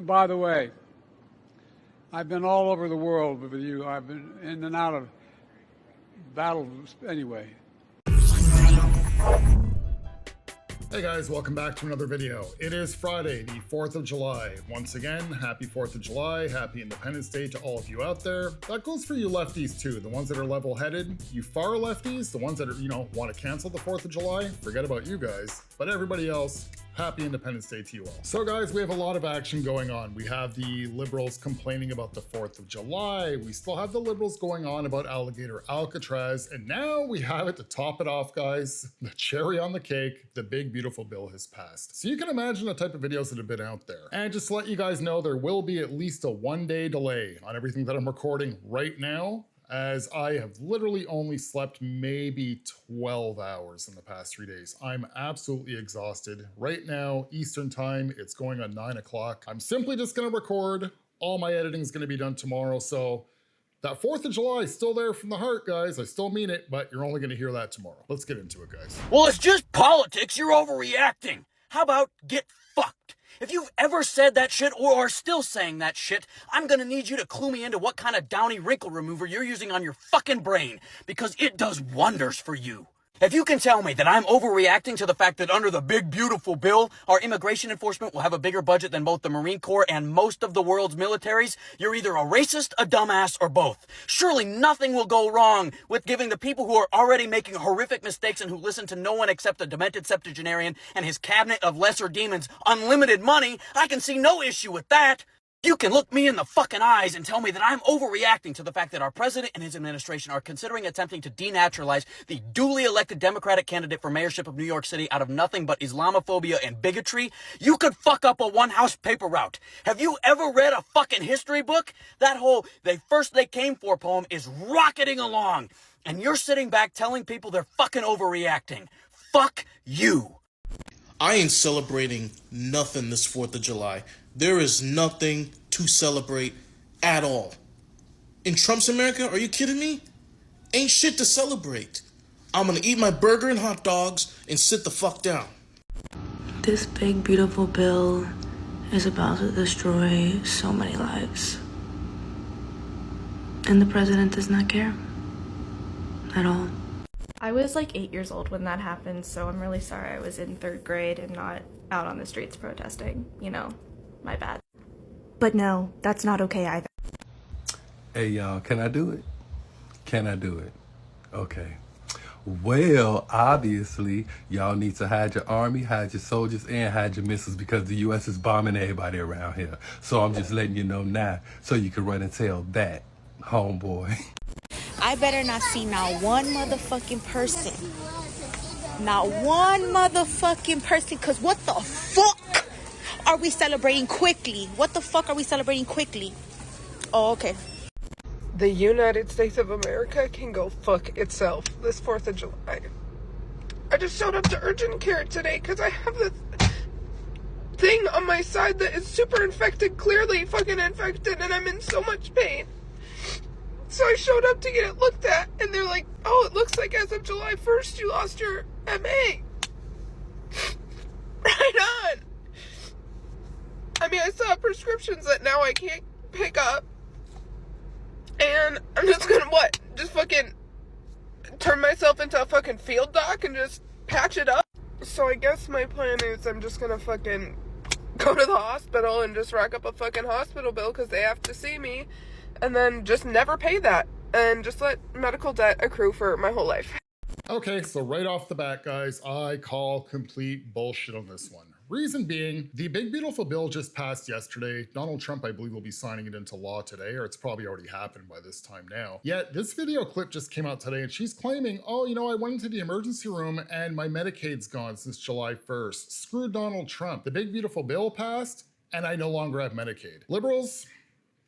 By the way, I've been all over the world with you. I've been in and out of battles anyway. Hey guys, welcome back to another video. It is Friday, the 4th of July. Once again, happy 4th of July, happy Independence Day to all of you out there. That goes for you lefties too, the ones that are level-headed. You far lefties, the ones that are, want to cancel the 4th of July, forget about you guys. But everybody else, happy Independence Day to you all. So guys, we have a lot of action going on. We have the liberals complaining about the 4th of July. We still have the liberals going on about alligator Alcatraz. And now we have it to top it off, guys. The cherry on the cake, the big beautiful bill has passed. So you can imagine the type of videos that have been out there. And just to let you guys know, there will be at least a 1-day delay on everything that I'm recording right now, as I have literally only slept maybe 12 hours in the past 3 days. I'm absolutely exhausted. Right now, Eastern time, it's going on 9 o'clock. I'm simply just gonna record. All my editing is gonna be done tomorrow, so that 4th of July is still there from the heart, guys. I still mean it, but you're only gonna hear that tomorrow. Let's get into it, guys. Well, it's just politics. You're overreacting. How about get fucked? If you've ever said that shit or are still saying that shit, I'm gonna need you to clue me into what kind of downy wrinkle remover you're using on your fucking brain, because it does wonders for you. If you can tell me that I'm overreacting to the fact that under the big beautiful bill, our immigration enforcement will have a bigger budget than both the Marine Corps and most of the world's militaries, you're either a racist, a dumbass, or both. Surely nothing will go wrong with giving the people who are already making horrific mistakes and who listen to no one except a demented septuagenarian and his cabinet of lesser demons unlimited money. I can see no issue with that. You can look me in the fucking eyes and tell me that I'm overreacting to the fact that our president and his administration are considering attempting to denaturalize the duly elected Democratic candidate for mayorship of New York City out of nothing but Islamophobia and bigotry. You could fuck up a one-house paper route. Have you ever read a fucking history book? That whole they came for poem is rocketing along, and you're sitting back telling people they're fucking overreacting. Fuck you. I ain't celebrating nothing this 4th of July. There is nothing to celebrate at all. In Trump's America, are you kidding me? Ain't shit to celebrate. I'm gonna eat my burger and hot dogs and sit the fuck down. This big, beautiful bill is about to destroy so many lives. And the president does not care. At all. I was like 8 years old when that happened, so I'm really sorry I was in 3rd grade and not out on the streets protesting. My bad. But no, that's not okay either. Hey y'all, can I do it? Can I do it? Okay. Well, obviously, y'all need to hide your army, hide your soldiers, and hide your missiles, because the U.S. is bombing everybody around here. So I'm just letting you know now so you can run and tell that, homeboy. I better not see not one motherfucking person. Not one motherfucking person, because what the fuck are we celebrating quickly? What the fuck are we celebrating quickly? Oh, okay. The United States of America can go fuck itself this 4th of July. I just showed up to urgent care today because I have this thing on my side that is super infected, clearly fucking infected, and I'm in so much pain. So I showed up to get it looked at, and they're like, oh, it looks like as of July 1st you lost your MA. Right on. I mean, I still have prescriptions that now I can't pick up. And I'm just gonna, just fucking turn myself into a fucking field doc and just patch it up? So I guess my plan is I'm just gonna fucking go to the hospital and just rack up a fucking hospital bill because they have to see me. And then just never pay that. And just let medical debt accrue for my whole life. Okay, so right off the bat, guys, I call complete bullshit on this one. Reason being, the big beautiful bill just passed yesterday. Donald Trump, I believe, will be signing it into law today, or it's probably already happened by this time now. Yet this video clip just came out today and she's claiming, oh, I went into the emergency room and my Medicaid's gone since July 1st. Screw Donald Trump. The big beautiful bill passed and I no longer have Medicaid. Liberals,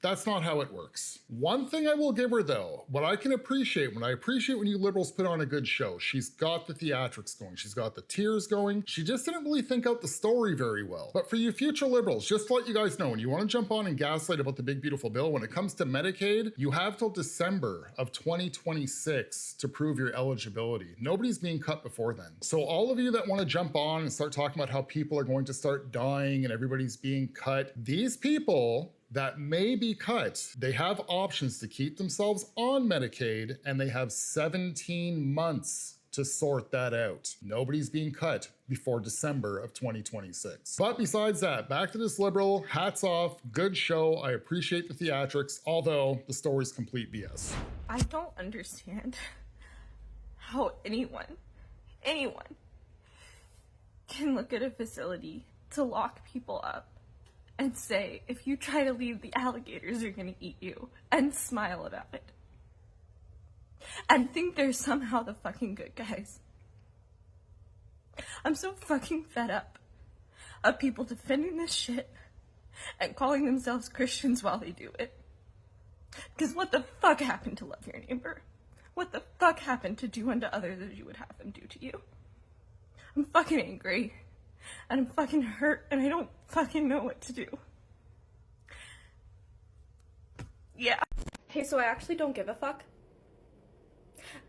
That's not how it works. One thing I will give her though, what I can appreciate, when you liberals put on a good show, she's got the theatrics going, she's got the tears going, she just didn't really think out the story very well. But for you future liberals, just to let you guys know, when you want to jump on and gaslight about the big beautiful bill, when it comes to Medicaid, you have till December of 2026 to prove your eligibility. Nobody's being cut before then. So all of you that want to jump on and start talking about how people are going to start dying and everybody's being cut, these people that may be cut, they have options to keep themselves on Medicaid, and they have 17 months to sort that out. Nobody's being cut before December of 2026. But besides that, back to this liberal, hats off, good show. I appreciate the theatrics, although the story's complete BS. I don't understand how anyone can look at a facility to lock people up and say, if you try to leave, the alligators are gonna eat you, and smile about it. And think they're somehow the fucking good guys. I'm so fucking fed up of people defending this shit and calling themselves Christians while they do it. Because what the fuck happened to love your neighbor? What the fuck happened to do unto others as you would have them do to you? I'm fucking angry. And I'm fucking hurt, and I don't fucking know what to do. Yeah. Hey, so I actually don't give a fuck.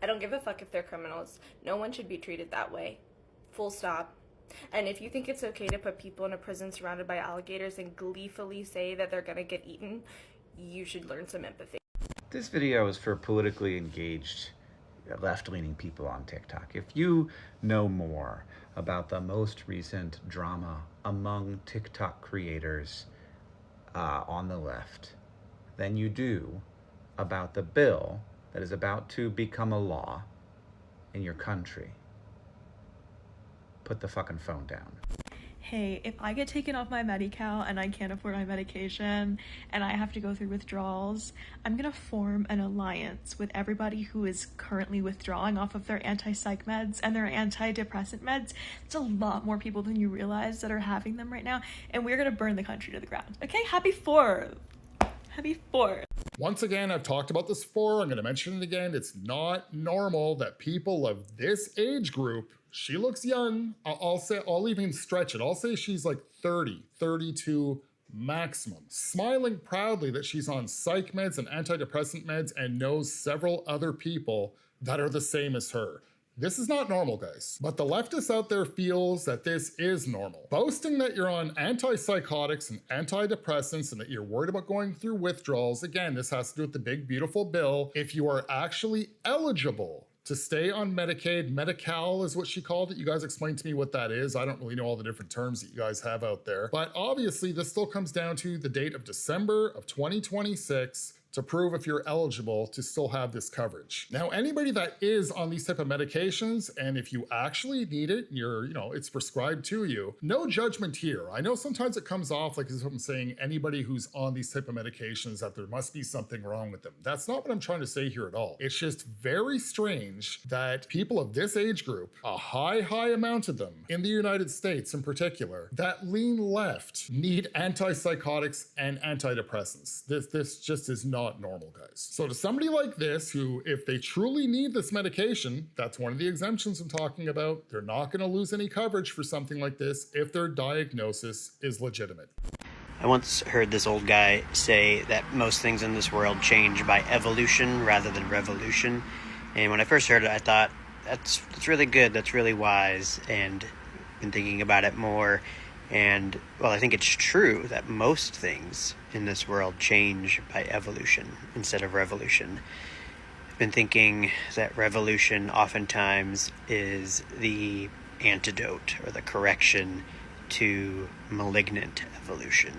I don't give a fuck if they're criminals. No one should be treated that way. Full stop. And if you think it's okay to put people in a prison surrounded by alligators and gleefully say that they're gonna get eaten, you should learn some empathy. This video is for politically engaged left-leaning people on TikTok. If you know more about the most recent drama among TikTok creators on the left than you do about the bill that is about to become a law in your country, put the fucking phone down. Hey, if I get taken off my Medi-Cal and I can't afford my medication and I have to go through withdrawals, I'm gonna form an alliance with everybody who is currently withdrawing off of their anti-psych meds and their antidepressant meds. It's a lot more people than you realize that are having them right now, and we're gonna burn the country to the ground. Okay, happy 4th. Happy 4th. Once again, I've talked about this before, I'm gonna mention it again. It's not normal that people of this age group, she looks young, I'll even stretch it. I'll say she's like 30, 32 maximum. Smiling proudly that she's on psych meds and antidepressant meds and knows several other people that are the same as her. This is not normal, guys. But the leftist out there feels that this is normal. Boasting that you're on antipsychotics and antidepressants and that you're worried about going through withdrawals. Again, this has to do with the big, beautiful bill. If you are actually eligible to stay on Medicaid, Medi-Cal is what she called it. You guys explained to me what that is. I don't really know all the different terms that you guys have out there. But obviously, this still comes down to the date of December of 2026 to prove if you're eligible to still have this coverage. Now, anybody that is on these type of medications, and if you actually need it, it's prescribed to you, no judgment here. I know sometimes it comes off like as if I'm saying anybody who's on these type of medications that there must be something wrong with them. That's not what I'm trying to say here at all. It's just very strange that people of this age group, a high amount of them in the United States in particular, that lean left need antipsychotics and antidepressants. This just is not normal, guys. So to somebody like this, who, if they truly need this medication, that's one of the exemptions I'm talking about, they're not going to lose any coverage for something like this if their diagnosis is legitimate. I once heard this old guy say that most things in this world change by evolution rather than revolution. And when I first heard it, I thought, that's really good, that's really wise, and been thinking about it more. And, well, I think it's true that most things in this world change by evolution instead of revolution. I've been thinking that revolution oftentimes is the antidote or the correction to malignant evolution.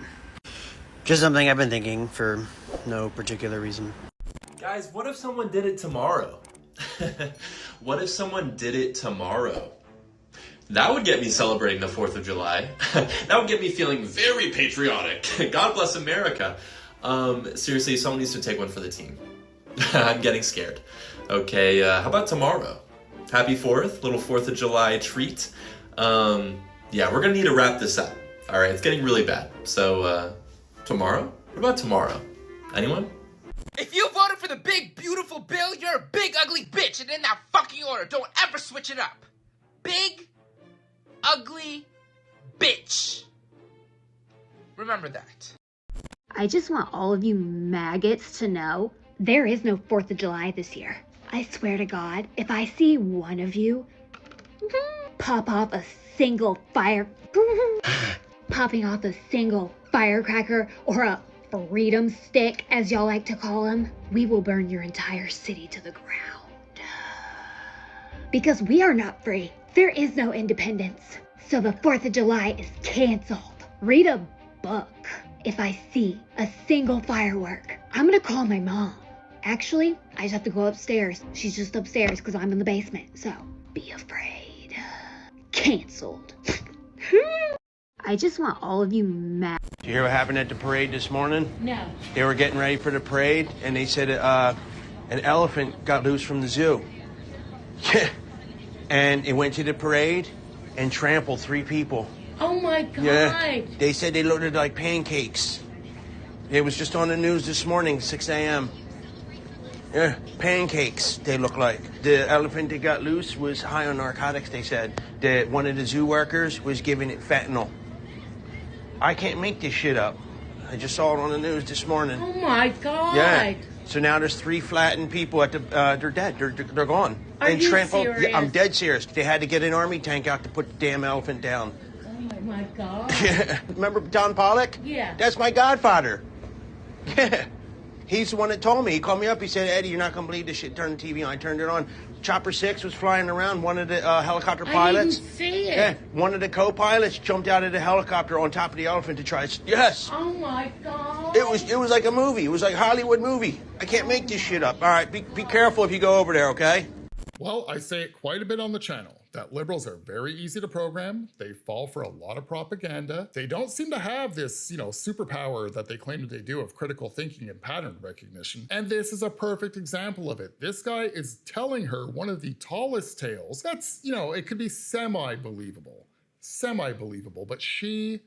Just something I've been thinking for no particular reason. Guys, what if someone did it tomorrow? What if someone did it tomorrow? That would get me celebrating the 4th of July. That would get me feeling very patriotic. God bless America. Seriously, someone needs to take one for the team. I'm getting scared. Okay, how about tomorrow? Happy 4th, little 4th of July treat. Yeah, we're gonna need to wrap this up. All right, it's getting really bad. So, tomorrow? What about tomorrow? Anyone? If you voted for the big, beautiful bill, you're a big, ugly bitch, and in that fucking order. Don't ever switch it up. Big, ugly bitch. Remember that. I just want all of you maggots to know there is no 4th of July this year. I swear to God, if I see one of you popping off a single firecracker or a freedom stick, as y'all like to call them, we will burn your entire city to the ground. Because we are not free. There is no independence. So the 4th of July is canceled. Read a book. If I see a single firework, I'm gonna call my mom. Actually, I just have to go upstairs. She's just upstairs because I'm in the basement. So, be afraid. Canceled. I just want all of you mad. Did you hear what happened at the parade this morning? No. They were getting ready for the parade, and they said an elephant got loose from the zoo. And it went to the parade and trampled 3 people. Oh my God. Yeah. They said they looked like pancakes. It was just on the news this morning, 6 a.m. Yeah, pancakes, they look like. The elephant that got loose was high on narcotics, they said. One of the zoo workers was giving it fentanyl. I can't make this shit up. I just saw it on the news this morning. Oh my God. Yeah. So now there's 3 flattened people at the, they're dead. They're gone. Are you serious? Yeah, I'm dead serious. They had to get an army tank out to put the damn elephant down. Oh my God. Remember Don Pollock? Yeah. That's my godfather. Yeah. He's the one that told me. He called me up. He said, Eddie, you're not going to believe this shit. Turn the TV on. I turned it on. Chopper 6 was flying around. One of the helicopter pilots. I didn't see it. Yeah. One of the co-pilots jumped out of the helicopter on top of the elephant to try. Yes. Oh my God. It was like a movie. It was like a Hollywood movie. I can't make this shit up. All right. Be careful if you go over there, okay? Well, I say it quite a bit on the channel, that liberals are very easy to program. They fall for a lot of propaganda. They don't seem to have this, superpower that they claim that they do of critical thinking and pattern recognition. And this is a perfect example of it. This guy is telling her one of the tallest tales. That's, it could be semi-believable, but she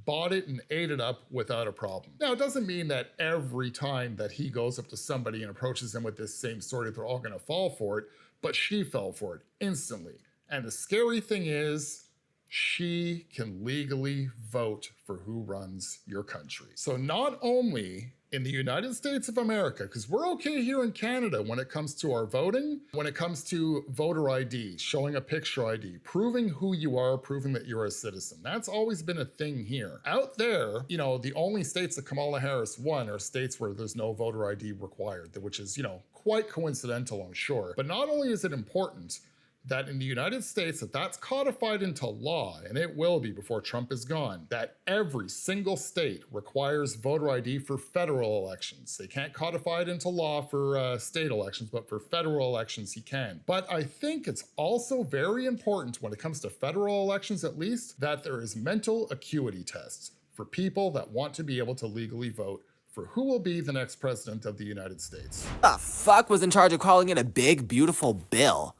bought it and ate it up without a problem. Now, it doesn't mean that every time that he goes up to somebody and approaches them with this same story, they're all gonna fall for it, but she fell for it instantly. And the scary thing is, she can legally vote for who runs your country. So not only in the United States of America, because we're okay here in Canada when it comes to our voting, when it comes to voter ID, showing a picture ID, proving who you are, proving that you're a citizen. That's always been a thing here. Out there, the only states that Kamala Harris won are states where there's no voter ID required, which is, quite coincidental, I'm sure. But not only is it important that in the United States that's codified into law, and it will be before Trump is gone, that every single state requires voter ID for federal elections. They can't codify it into law for state elections, but for federal elections he can. But I think it's also very important when it comes to federal elections at least, that there is mental acuity tests for people that want to be able to legally vote for who will be the next president of the United States. The fuck was in charge of calling it a big, beautiful bill?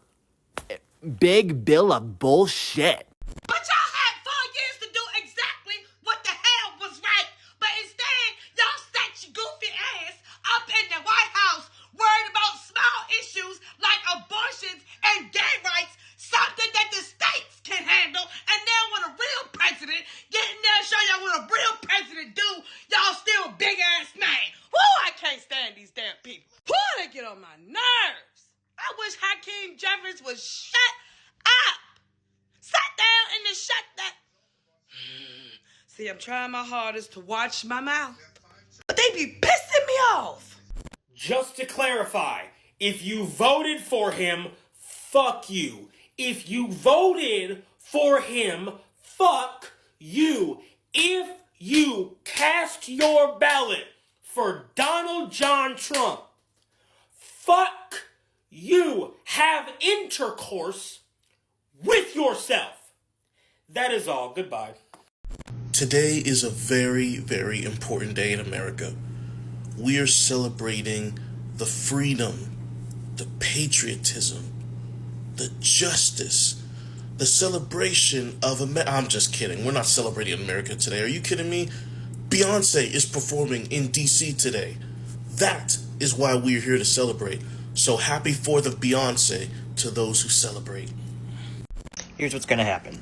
Big bill of bullshit. But y'all had 4 years to do exactly what the hell was right. But instead, y'all sat your goofy ass up in the White House worried about small issues like abortions and gay rights, something that the states can handle. And then when a real president get in there and show y'all what a real president do, y'all still big ass mad. Whoo, I can't stand these damn people. Whoo, they get on my nerves. I wish Hakeem Jeffries would shut up. Sit down and just shut that. See, I'm trying my hardest to watch my mouth, but they be pissing me off. Just to clarify, if you voted for him, fuck you. If you voted for him, fuck you. If you cast your ballot for Donald John Trump, fuck you. Have intercourse with yourself. That is all. Goodbye. Today is a very, very important day in America. We are celebrating the freedom, the patriotism, the justice, the celebration of America. I'm just kidding. We're not celebrating America today. Are you kidding me? Beyonce is performing in DC today. That is why we're here to celebrate. So happy 4th of Beyonce to those who celebrate. Here's what's going to happen.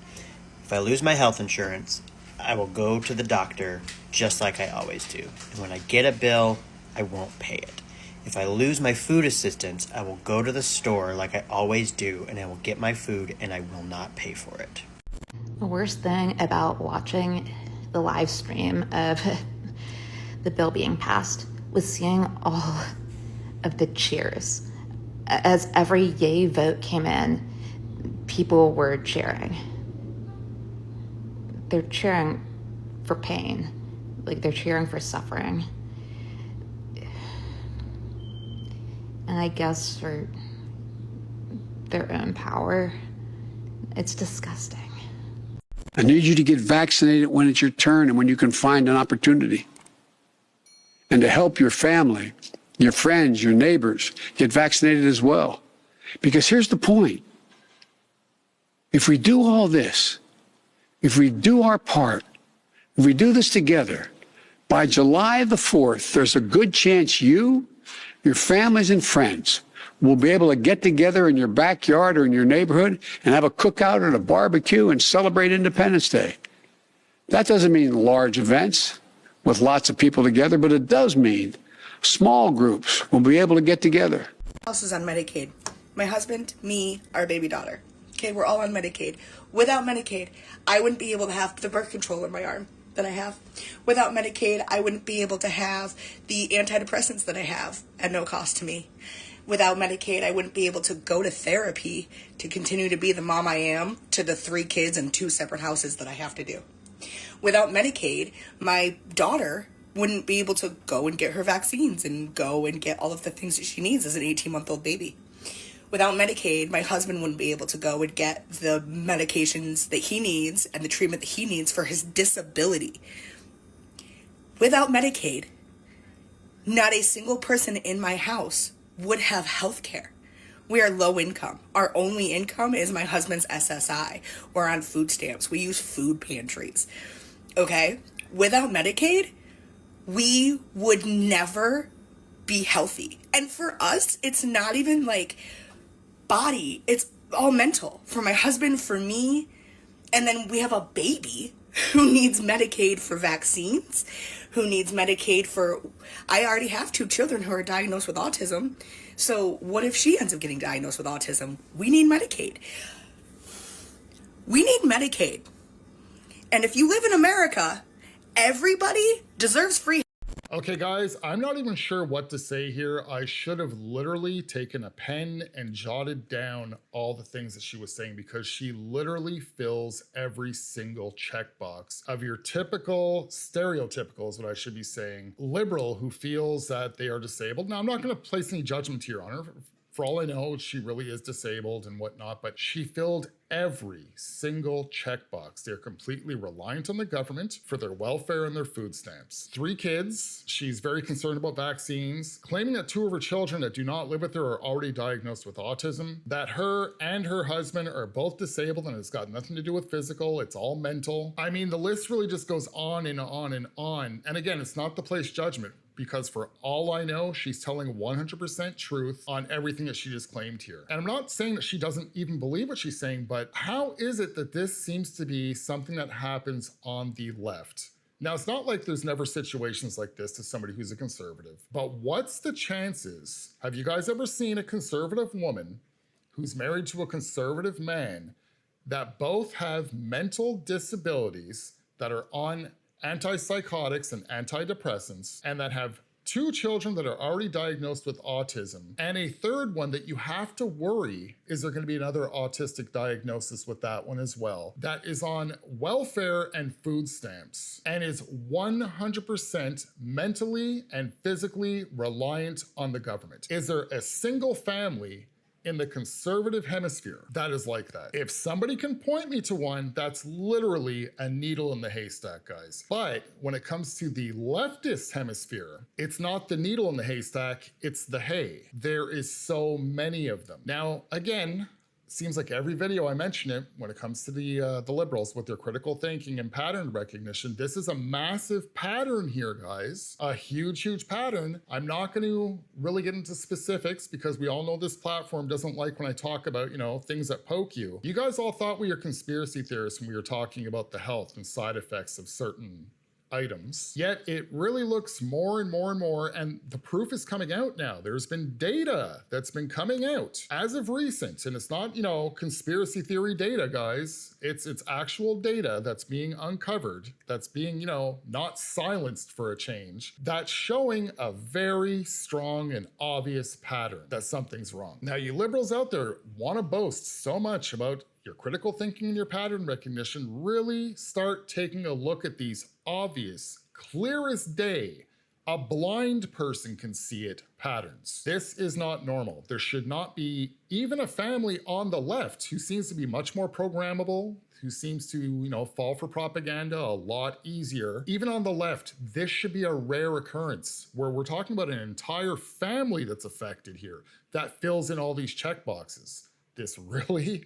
If I lose my health insurance, I will go to the doctor just like I always do. And when I get a bill, I won't pay it. If I lose my food assistance, I will go to the store like I always do, and I will get my food, and I will not pay for it. The worst thing about watching the live stream of the bill being passed was seeing all of the cheers. As every yay vote came in, people were cheering. They're cheering for pain, like they're cheering for suffering. And I guess for their own power. It's disgusting. I need you to get vaccinated when it's your turn and when you can find an opportunity. And to help your family, your friends, your neighbors get vaccinated as well. Because here's the point. If we do all this, if we do our part, if we do this together, by July the 4th, there's a good chance you, your families and friends will be able to get together in your backyard or in your neighborhood and have a cookout or a barbecue and celebrate Independence Day. That doesn't mean large events with lots of people together, but it does mean small groups will be able to get together. House is on Medicaid. My husband, me, our baby daughter. Okay, we're all on Medicaid. Without Medicaid, I wouldn't be able to have the birth control in my arm that I have. Without Medicaid, I wouldn't be able to have the antidepressants that I have at no cost to me. Without Medicaid, I wouldn't be able to go to therapy to continue to be the mom I am to the 3 kids and 2 separate houses that I have to do. Without Medicaid, my daughter wouldn't be able to go and get her vaccines and go and get all of the things that she needs as an 18-month-old baby. Without Medicaid, my husband wouldn't be able to go and get the medications that he needs and the treatment that he needs for his disability. Without Medicaid, not a single person in my house would have health care. We are low income. Our only income is my husband's SSI. We're on food stamps. We use food pantries. Okay? Without Medicaid, we would never be healthy. And for us, it's not even like body, it's all mental. For my husband, for me, and then we have a baby who needs Medicaid for vaccines, who needs Medicaid for, I already have 2 children who are diagnosed with autism. So what if she ends up getting diagnosed with autism? We need Medicaid. We need Medicaid. And if you live in America, everybody deserves free. Okay, guys, I'm not even sure what to say here. I should have literally taken a pen and jotted down all the things that she was saying, because she literally fills every single checkbox of your typical, stereotypical is what I should be saying, liberal who feels that they are disabled. Now, I'm not going to place any judgment here on her. For all I know, she really is disabled and whatnot, but she filled every single checkbox. They're completely reliant on the government for their welfare and their food stamps. 3 kids. She's very concerned about vaccines, claiming that 2 of her children that do not live with her are already diagnosed with autism, that her and her husband are both disabled and it's got nothing to do with physical, it's all mental. I mean, the list really just goes on and on and on. And again, it's not to place judgment, because for all I know, she's telling 100% truth on everything that she just claimed here. And I'm not saying that she doesn't even believe what she's saying, but how is it that this seems to be something that happens on the left? Now, it's not like there's never situations like this to somebody who's a conservative, but what's the chances? Have you guys ever seen a conservative woman who's married to a conservative man that both have mental disabilities, that are on antipsychotics and antidepressants, and that have 2 children that are already diagnosed with autism, and a 3rd one that you have to worry, is there going to be another autistic diagnosis with that one as well, that is on welfare and food stamps, and is 100% mentally and physically reliant on the government? Is there a single family in the conservative hemisphere that is like that? If somebody can point me to one, that's literally a needle in the haystack, guys. But when it comes to the leftist hemisphere, it's not the needle in the haystack, it's the hay. There is so many of them. Now, again, seems like every video I mention it when it comes to the liberals with their critical thinking and pattern recognition. This is a massive pattern here, guys. A huge, huge pattern. I'm not going to really get into specifics because we all know this platform doesn't like when I talk about, you know, things that poke you. You guys all thought we were conspiracy theorists when we were talking about the health and side effects of certain items. Yet it really looks more and more and more, and the proof is coming out now. There's been data that's been coming out as of recent, and it's not, you know, conspiracy theory data, guys. It's actual data that's being uncovered, that's being, you know, not silenced for a change, that's showing a very strong and obvious pattern that something's wrong. Now, you liberals out there want to boast so much about your critical thinking and your pattern recognition. Really start taking a look at these obvious, clear as day, a blind person can see it, patterns. This is not normal. There should not be even a family on the left who seems to be much more programmable, who seems to, you know, fall for propaganda a lot easier. Even on the left, this should be a rare occurrence where we're talking about an entire family that's affected here that fills in all these check boxes. This really,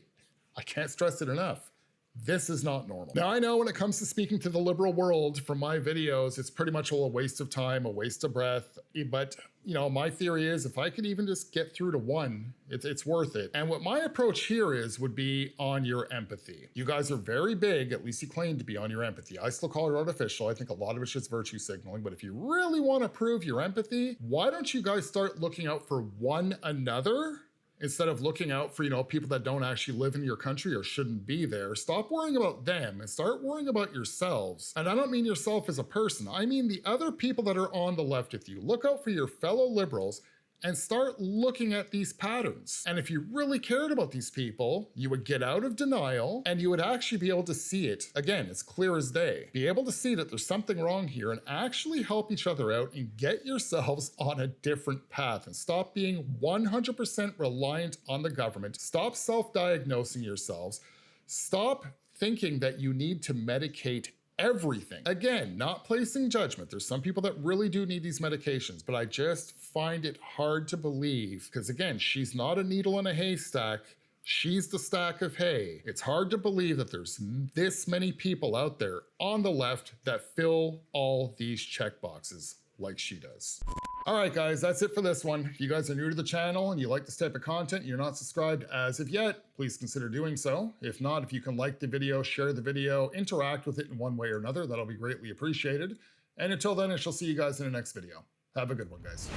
I can't stress it enough. This is not normal. Now, I know when it comes to speaking to the liberal world from my videos, it's pretty much all a waste of time, a waste of breath. But, you know, my theory is if I could even just get through to one, it's worth it. And what my approach here would be on your empathy. You guys are very big, at least you claim to be, on your empathy. I still call it artificial. I think a lot of it's just virtue signaling. But if you really want to prove your empathy, why don't you guys start looking out for one another? Instead of looking out for, you know, people that don't actually live in your country or shouldn't be there. Stop worrying about them and start worrying about yourselves. And I don't mean yourself as a person. I mean the other people that are on the left with you. Look out for your fellow liberals and start looking at these patterns. And if you really cared about these people, you would get out of denial and you would actually be able to see it. Again, it's clear as day. Be able to see that there's something wrong here and actually help each other out and get yourselves on a different path and stop being 100% reliant on the government. Stop self-diagnosing yourselves. Stop thinking that you need to medicate everything. Again, not placing judgment. There's some people that really do need these medications, but I just find it hard to believe because, again, she's not a needle in a haystack. She's the stack of hay. It's hard to believe that there's this many people out there on the left that fill all these check boxes like she does. All right, guys, that's it for this one. If you guys are new to the channel and you like this type of content and you're not subscribed as of yet, please consider doing so. If not, if you can like the video, share the video, interact with it in one way or another, that'll be greatly appreciated. And until then, I shall see you guys in the next video. Have a good one, guys.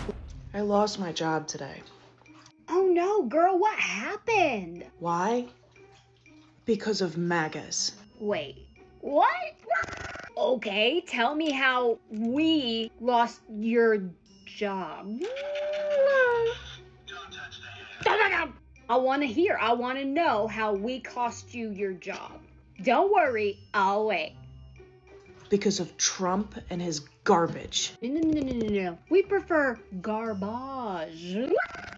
I lost my job today. Oh no, girl, what happened? Why? Because of MAGAs. Wait, what? Okay, tell me how we lost your job. I want to hear. I want to know how we cost you your job. Don't worry, I'll wait. Because of Trump and his garbage. No. We prefer garbage.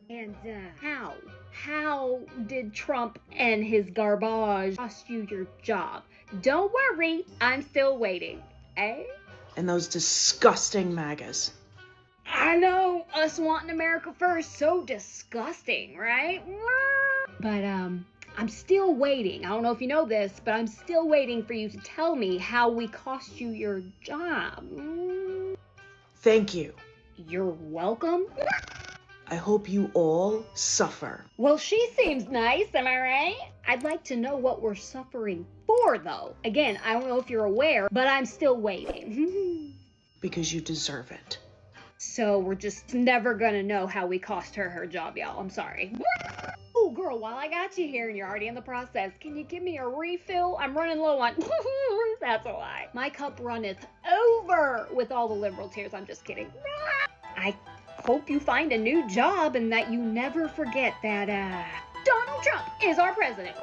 And how? How did Trump and his garbage cost you your job? Don't worry, I'm still waiting. Eh? And those disgusting MAGAs. I know, us wanting America first, so disgusting, right? But I'm still waiting. I don't know if you know this, but I'm still waiting for you to tell me how we cost you your job. Thank you. You're welcome. I hope you all suffer. Well, she seems nice, am I right? I'd like to know what we're suffering for, though. Again, I don't know if you're aware, but I'm still waiting. Because you deserve it. So we're just never gonna know how we cost her job, y'all. I'm sorry. Oh, girl, while I got you here and you're already in the process, can you give me a refill? I'm running low on... That's a lie. My cup runneth over with all the liberal tears. I'm just kidding. I hope you find a new job and that you never forget that, Donald Trump is our president.